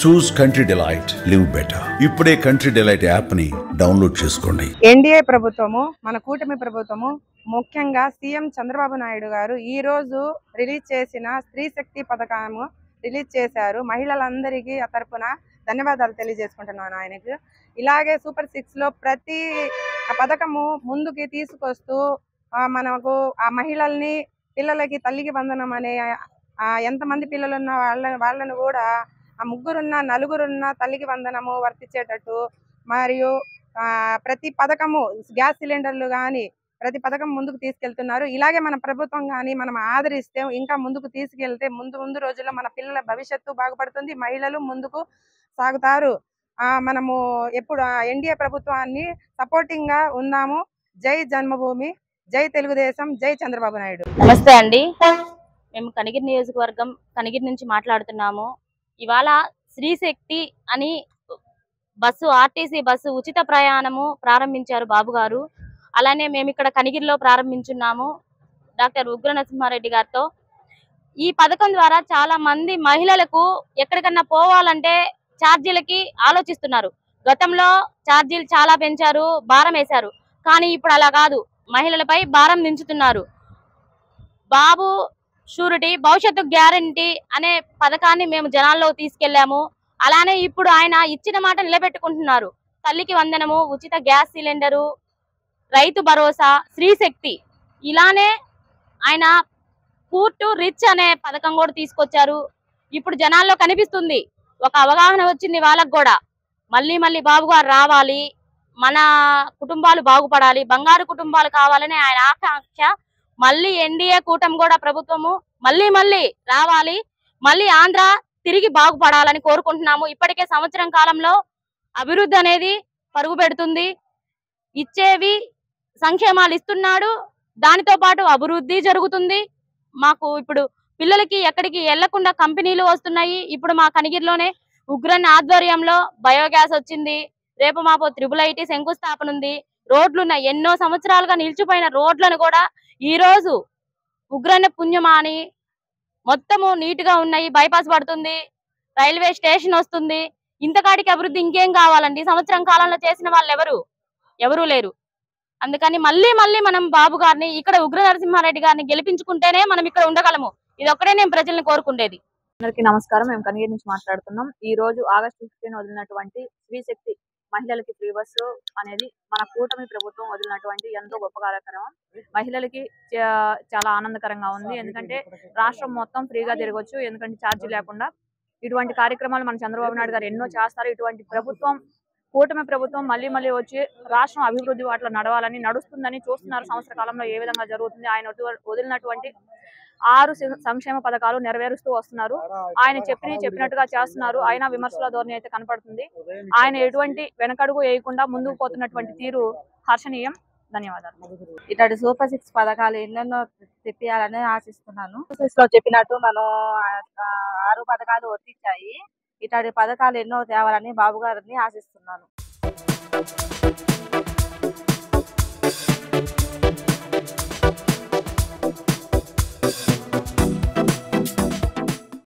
చూస్ country delight, live better. ఇప్పుడే country delight app ని download చేసుకోండి. ఎన్డీఏ ప్రభుత్వము, మన కూటమి ప్రభుత్వము, ముఖ్యంగా సీఎం చంద్రబాబు నాయుడు గారు ఈ రోజు రిలీజ్ చేసిన స్త్రీ శక్తి పథకము రిలీజ్ చేశారు. మహిళలందరికీ ఆ తరపున ధన్యవాదాలు తెలియజేసుకుంటున్నాను ఆయనకు. ఇలాగే సూపర్ 6 లో ప్రతి పథకము ముందుకి తీసుకొస్తూ మనకు ఆ మహిళల్ని, పిల్లలకి తల్లికి వందనం అనే ఎంతమంది పిల్లలున్న వాళ్ళను కూడా ఆ ముగ్గురున్న నలుగురున్న తల్లికి వందనము వర్తించేటట్టు, మరియు ప్రతి పథకము గ్యాస్ సిలిండర్లు కానీ ప్రతి పథకం ముందుకు తీసుకెళ్తున్నారు. ఇలాగే మన ప్రభుత్వం కానీ మనం ఆదరిస్తే ఇంకా ముందుకు తీసుకెళ్తే ముందు రోజుల్లో మన పిల్లల భవిష్యత్తు బాగుపడుతుంది, మహిళలు ముందుకు సాగుతారు. మనము ఎప్పుడు ఎన్డీఏ ప్రభుత్వాన్ని సపోర్టింగ్ గా ఉన్నాము. జై జన్మభూమి, జై తెలుగుదేశం, జై చంద్రబాబు నాయుడు. నమస్తే అండి, మేము కనిగిరి నియోజకవర్గం కనిగిరి నుంచి మాట్లాడుతున్నాము. ఇవాళ శ్రీశక్తి అని బస్సు, ఆర్టీసీ బస్సు ఉచిత ప్రయాణము ప్రారంభించారు బాబు గారు. అలానే మేము ఇక్కడ కనిగిరిలో ప్రారంభించున్నాము డాక్టర్ ఉగ్ర నరసింహారెడ్డి గారితో. ఈ పథకం ద్వారా చాలా మంది మహిళలకు ఎక్కడికన్నా పోవాలంటే ఛార్జీలకి ఆలోచిస్తున్నారు. గతంలో ఛార్జీలు చాలా పెంచారు, భారం వేశారు. కానీ ఇప్పుడు అలా కాదు, మహిళలపై భారం దించుతున్నారు. బాబు షూరిటీ భవిష్యత్తు గ్యారంటీ అనే పథకాన్ని మేము జనాల్లో తీసుకెళ్లాము. అలానే ఇప్పుడు ఆయన ఇచ్చిన మాట నిలబెట్టుకుంటున్నారు. తల్లికి వందనము, ఉచిత గ్యాస్ సిలిండరు, రైతు భరోసా, స్త్రీశక్తి, ఇలానే ఆయన పూర్ టు రిచ్ అనే పథకం కూడా తీసుకొచ్చారు. ఇప్పుడు జనాల్లో కనిపిస్తుంది, ఒక అవగాహన వచ్చింది వాళ్ళకు కూడా. మళ్ళీ బాబు గారు రావాలి, మన కుటుంబాలు బాగుపడాలి, బంగారు కుటుంబాలు కావాలని ఆయన ఆకాంక్ష. మళ్ళీ ఎన్డీఏ కూటమి కూడా ప్రభుత్వము మళ్ళీ రావాలి, మళ్ళీ ఆంధ్ర తిరిగి బాగుపడాలని కోరుకుంటున్నాము. ఇప్పటికే సంవత్సరం కాలంలో అభివృద్ధి అనేది పరుగు పెడుతుంది. ఇచ్చేవి సంక్షేమాలు ఇస్తున్నాడు, దానితో పాటు అభివృద్ధి జరుగుతుంది. మాకు ఇప్పుడు పిల్లలకి ఎక్కడికి వెళ్లకుండా కంపెనీలు వస్తున్నాయి. ఇప్పుడు మా కనిగిరిలోనే ఉగ్రన్ ఆధ్వర్యంలో బయోగ్యాస్ వచ్చింది. రేపు మాపు IIIT శంకుస్థాపన ఉంది. రోడ్లున్న ఎన్నో సంవత్సరాలుగా నిలిచిపోయిన రోడ్లను కూడా ఈ రోజు ఉగ్రన్న పుణ్యమాని మొత్తము నీట్ గా ఉన్నాయి. బైపాస్ పడుతుంది, రైల్వే స్టేషన్ వస్తుంది. ఇంతకాడికి అభివృద్ధి ఇంకేం కావాలండి? సంవత్సరం కాలంలో చేసిన వాళ్ళు ఎవరు లేరు. అందుకని మళ్ళీ మనం బాబు గారిని, ఇక్కడ ఉగ్ర నరసింహారెడ్డి గారిని గెలిపించుకుంటేనే మనం ఇక్కడ ఉండగలము. ఇది ఒక్కడే నేను ప్రజల్ని కోరుకుండేది. అందరికీ నమస్కారం. మేము కనిగిరి నుంచి మాట్లాడుతున్నాం. ఈ రోజు ఆగస్టు 15 వదిలినటువంటి స్త్రీశక్తి మహిళలకి ఫ్రీ బస్సు అనేది మన కూటమి ప్రభుత్వం వదిలినటువంటి ఎంతో గొప్ప కార్యక్రమం. మహిళలకి చాలా ఆనందకరంగా ఉంది. ఎందుకంటే రాష్ట్రం మొత్తం ఫ్రీగా తిరగొచ్చు, ఎందుకంటే ఛార్జీ లేకుండా. ఇటువంటి కార్యక్రమాలు మన చంద్రబాబు నాయుడు గారు ఎన్నో చేస్తారు. ఇటువంటి ప్రభుత్వం, కూటమి ప్రభుత్వం మళ్ళీ వచ్చి రాష్ట్రం అభివృద్ధి వాటిలో నడుస్తుందని చూస్తున్నారు. సంవత్సర కాలంలో ఏ విధంగా జరుగుతుంది. ఆయన వదిలినటువంటి 6 సంక్షేమ పథకాలు నెరవేరుస్తూ వస్తున్నారు. ఆయన చెప్పినట్టుగా చేస్తున్నారు. ఆయన విమర్శల ధోరణి అయితే కనపడుతుంది. ఆయన ఎటువంటి వెనకడుగు వేయకుండా ముందుకు పోతున్నటువంటి తీరు హర్షణీయం. ధన్యవాదాలు. ఇట్లాంటి సూపర్ 6 పథకాలు ఎన్నెన్నో తెప్పియాలని ఆశిస్తున్నాను. లో చెప్పినట్టు మనం 6 పథకాలు వర్తించాయి. ఇట్లాంటి పథకాలు ఎన్నో తేవాలని బాబు గారిని ఆశిస్తున్నాను.